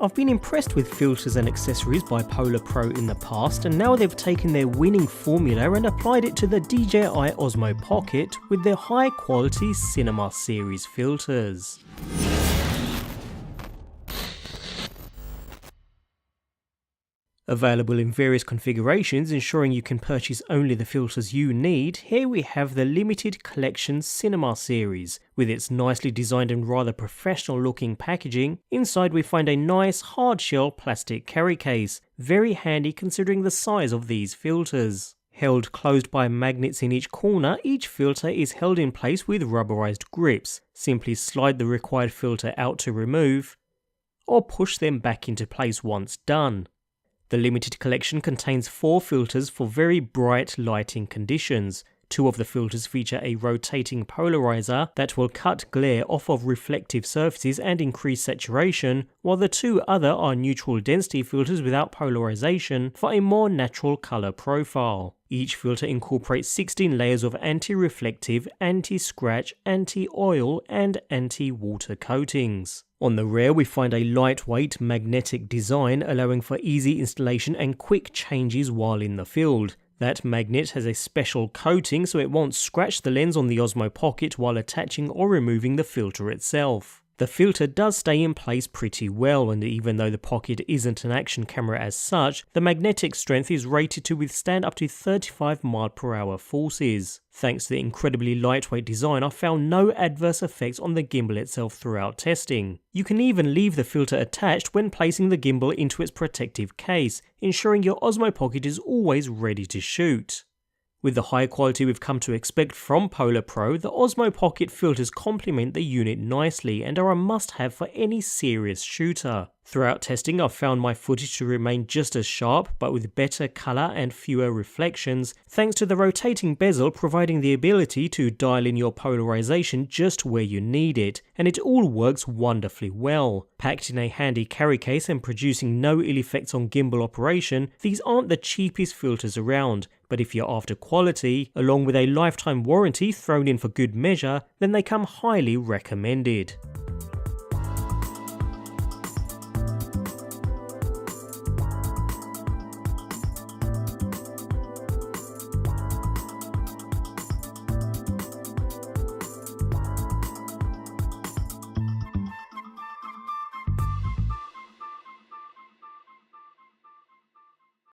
I've been impressed with filters and accessories by PolarPro in the past, and now they've taken their winning formula and applied it to the DJI OSMO Pocket with their high quality Cinema series filters. Available in various configurations, ensuring you can purchase only the filters you need, here we have the limited collection Cinema series. With its nicely designed and rather professional looking packaging, inside we find a nice hard shell plastic carry case, very handy considering the size of these filters. Held closed by magnets in each corner, each filter is held in place with rubberized grips. Simply slide the required filter out to remove, or push them back into place once done. The limited collection contains 4 filters for very bright lighting conditions. 2 of the filters feature a rotating polarizer that will cut glare off of reflective surfaces and increase saturation, while the 2 other are neutral density filters without polarization for a more natural color profile. Each filter incorporates 16 layers of anti-reflective, anti-scratch, anti-oil and anti-water coatings. On the rear we find a lightweight magnetic design allowing for easy installation and quick changes while in the field. That magnet has a special coating so it won't scratch the lens on the OSMO Pocket while attaching or removing the filter itself. The filter does stay in place pretty well, and even though the Pocket isn't an action camera as such, the magnetic strength is rated to withstand up to 35 mph forces. Thanks to the incredibly lightweight design, I found no adverse effects on the gimbal itself throughout testing. You can even leave the filter attached when placing the gimbal into its protective case, ensuring your OSMO Pocket is always ready to shoot. With the high quality we've come to expect from PolarPro, the OSMO Pocket filters complement the unit nicely and are a must-have for any serious shooter. Throughout testing, I've found my footage to remain just as sharp, but with better colour and fewer reflections, thanks to the rotating bezel providing the ability to dial in your polarization just where you need it, and it all works wonderfully well. Packed in a handy carry case and producing no ill effects on gimbal operation, these aren't the cheapest filters around, but if you're after quality, along with a lifetime warranty thrown in for good measure, then they come highly recommended.